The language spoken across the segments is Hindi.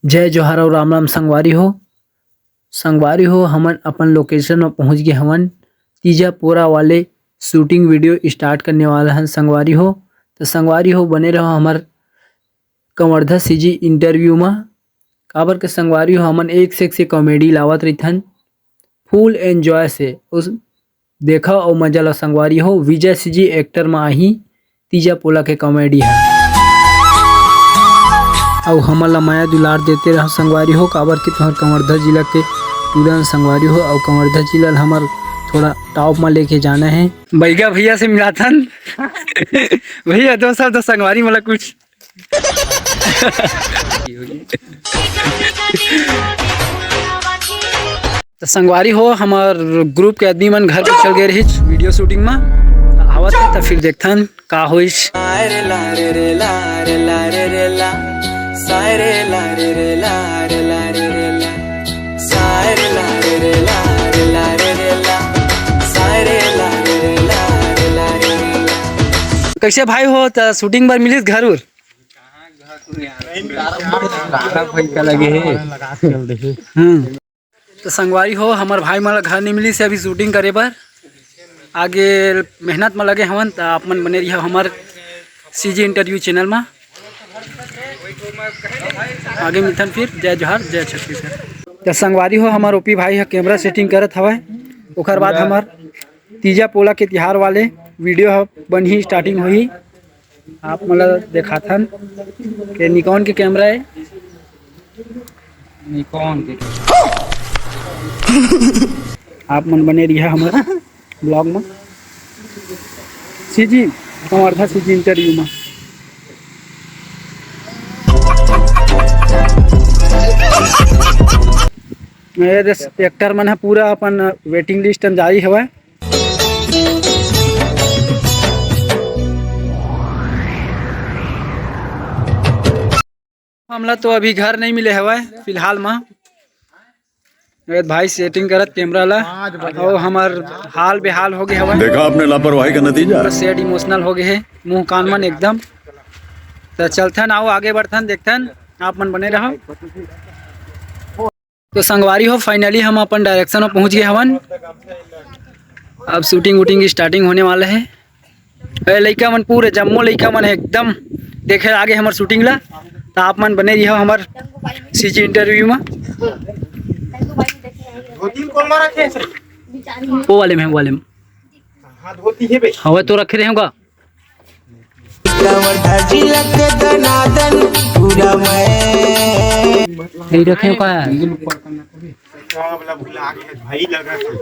जय जोहार और राम राम संगवारी हो हमन अपन लोकेशन में पहुंच गए हवन। तीजा पूरा वाले शूटिंग वीडियो स्टार्ट करने वाला है संगवारी हो। तो संगवारी हो बने रहो हमार कवर्धा सीजी इंटरव्यू में। काबर के संगवारी हो हमन एक से कॉमेडी लावत रहीथन फुल एंजॉय से उस देखा और मजा ला। संगवारी हो विजय सीजी एक्टर में आही तीजा पोला के कॉमेडी है और हमन ला माया दुलार देते रहो संगवारी हो। काबर के तुम्हार कवर्धा जिला के तुरंत संगवारी हो और कवर्धा जिला हमार थोड़ा टॉप में लेके जाना है। बैगा भैया से मिला था भैया दो सब तो संगवारी वाला कुछ तो संगवारी हो हमार ग्रुप के आदमी मन घर पे चल गए रही वीडियो शूटिंग में आवत है। तो फिर देखथन का होइस। कैसे भाई हो तो शूटिंग बार मिलिस घर उर तो संगवारी हो हमार भाई मन घर नहीं मिली से अभी शूटिंग करे पर आगे मेहनत में लगे हवन। तो आप मन बने रही हमार सीजी इंटरव्यू चैनल में आगे मिलथन। फिर जय जोहार जय छत्तीसगढ़। तो संगवारी हो हमार ओपी भाई है कैमरा सेटिंग करत हवा। ओकर बाद हमार तीजा पोला के तिहार वाले वीडियो बन ही स्टार्टिंग हुई। आप मतलब देखाथन के निकॉन के कैमरा है निकॉन के आप मन बने रही हमारा ब्लॉग में सीजी कवर्धा सीजी इंटरव्यू में। एक्टर मन है पूरा अपन वेटिंग लिस्ट में जारी हवा। हमला तो अभी घर नहीं मिले हवा फिलहाल में। भाई सेटिंग करत कैमरा ला और हमार हाल बेहाल हो गए हवा। देखा आपने लापरवाही का नतीजा। सेट इमोशनल हो गए है मुंह कान मन एकदम। तो चलथन आओ आगे बढ़थन देखथन आप मन बने रहो। तो संगवारी हो फाइनली हम अपन डायरेक्शन में पहुंच गए हवन। अब शूटिंग वूटिंग स्टार्टिंग होने वाला है। लड़का मन पूरे जम्मो लड़का मन एकदम देखे आगे हमार शूटिंग ला। तो आप मन बने रही हो हमार सीजी इंटरव्यू में। वो वाले में हवा तो रखे रहे होगा। रखे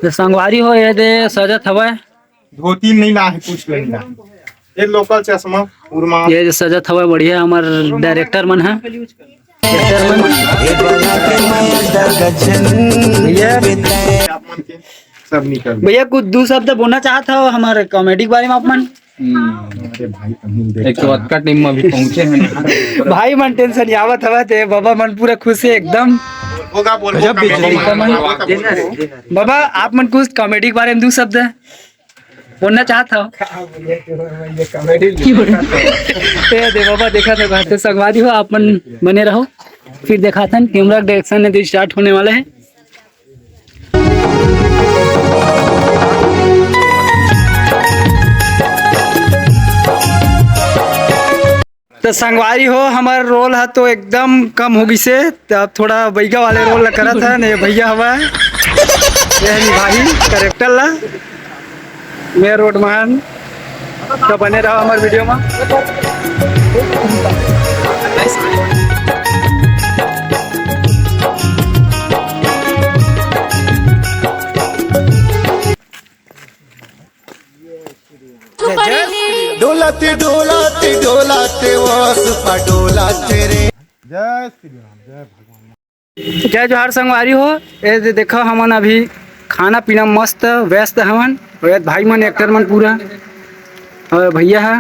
तो संगवारी हो ये दे सजत हवा धोती नहीं ला है कुछ लेना ये लोकल चश्मा उरमा ये सजत हवा बढ़िया। हमार डायरेक्टर मन है सब निकल। भैया कुछ दो शब्द बोलना चाहता हो हमारे कॉमेडी के बारे में। आप मन एक तो टीम में भी पहुंचे हैं भाई मन टेंशन आवत हवा ते बाबा मन पूरा खुश है एकदम। बाबा आप मन कुछ कॉमेडी के बारे में दो शब्द बोलना चाहता हो। दे बाबा देखा तो संगवारी हो आप मन बने रहो। फिर देखा था कैमरा डायरेक्शन ने तो स्टार्ट होने वाला है। तो संगवारी हो हमारा रोल है तो एकदम कम होगी से अब थोड़ा बैगा वाले रोल करा था नहीं भैया हवा भाई करेक्टर ला मैं रोड महान। तो बने रहो हमारे वीडियो में। डोलाते डोलाते डोलाते वासुपा डोलाते रे। जय श्री राम जय भगवान। जय जोहार संगवारी हो। ये देखो हमन अभी खाना पीना मस्त व्यस्त हवन। भाई मन एक्टर मन पूरा और भैया है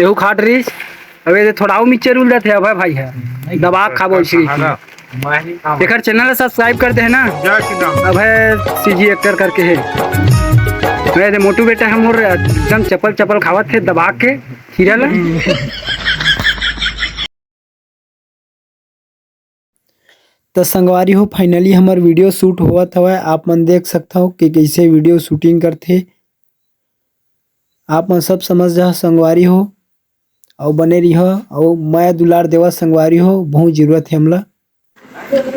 एहू खाट रही। अब थोड़ा मिक्सचर उल देते अब भाई है दबा खा बोल देखकर चैनल सब्सक्राइब करते हैं ना। अब है सीजी एक्टर करके है मोटू बेटा हम एकदम चपल चपल खावत थे दबा के खीरा ला। तो संगवारी हो फाइनली हमार वीडियो शूट हुआ था। आप मन देख सकता हो कि कैसे वीडियो शूटिंग करते। आप मन सब समझ जा संगवारी हो और बने रही हो और मैं दुलार देवा संगवारी हो, बहुत जरूरत है हमला।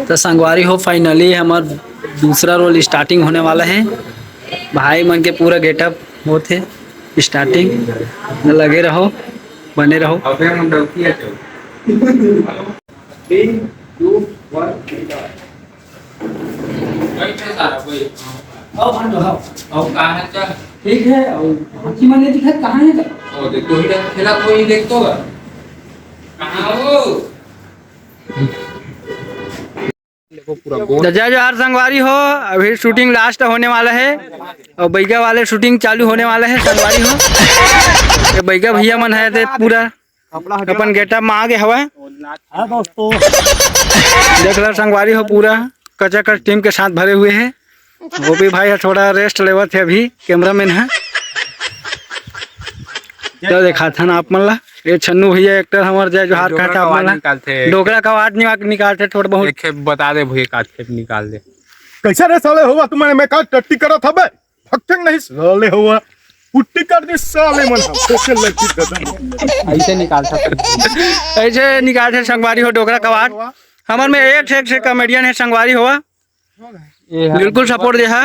तो संगवारी हो फाइनली हमार दूसरा रोल स्टार्टिंग होने वाला है। भाई मन के पूरा गेटअप होते स्टार्टिंग। लगे रहो, बने रहो। ठीक है। हाथी मैंने दिखा कहाँ है? देखो खेला कोई देखतो कहाँ हो? जय जोहार संगवारी हो। अभी शूटिंग लास्ट होने वाला है और बैगा वाले शूटिंग चालू होने वाला है। संगवारी हो ये बैगा भैया मन है ते पूरा अपन गेटअप में आ गए हवा। देख लो संगवारी हो पूरा कचाकच टीम के साथ भरे हुए हैं। वो भी भाई थोड़ा रेस्ट लेवा थे, अभी कैमरामैन है तो देखा था ना आप मन ला। ये छन्नू भैया एक्टर हमारे जय जोहार कहता आप मन ला। डोकरा का आवाज निकालते थोड़ा बहुत। बता दे भैया काट के निकाल दे। कैसा रे साले हुआ तुम्हारे में का टट्टी करत हबे? फक्कंग नहीं साले हुआ पुट्टी कर दे साले मन हम सोशल लड़की दादा ऐसे निकाल सकते ऐसे निकालते संगवारी हो डोकरा का आवाज। हमारे में एक से कॉमेडियन है संगवारी हुआ, बिल्कुल सपोर्ट दे है।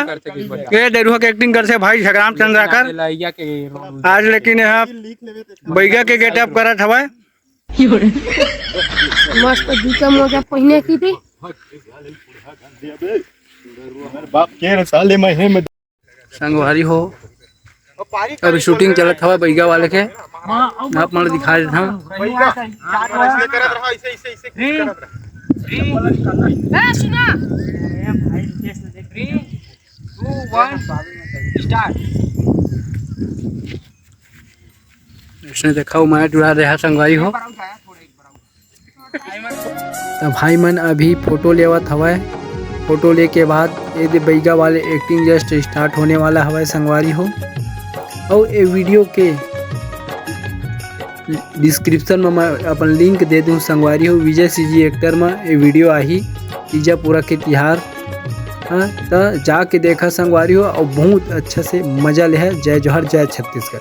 ये डेरुआ के एक्टिंग करते भाई झगराम चंद्राकर आज, लेकिन यहाँ बैगा के गेटअप करत हवा। मस्त जूता मोजा पहने की थी। बाप के रे साले मैं है में संगवारी हो अभी शूटिंग चलत हवा बैगा वाले के। आप मन दिखा देता हूँ। ऐसे करत रहा, ऐसे करत रहा। सुना 3, 2, 1 स्टार्ट। इसने देखा वो मैं जुड़ा रहा संगवारी हो। तो भाई मन अभी फोटो लेवत हवा। फोटो ले के बाद ये बैगा वाले एक्टिंग जस्ट स्टार्ट होने वाला हवा संगवारी हो। और ये वीडियो के डिस्क्रिप्शन में मैं अपन लिंक दे दूँ संगवारी हो। विजय सीजी एक्टर में ये वीडियो आई तीजा पूरा के तिहार। हाँ तो जाके देखा संगवारी हो और बहुत अच्छा से मजा ले है। जय जोहर, जय छत्तीसगढ़।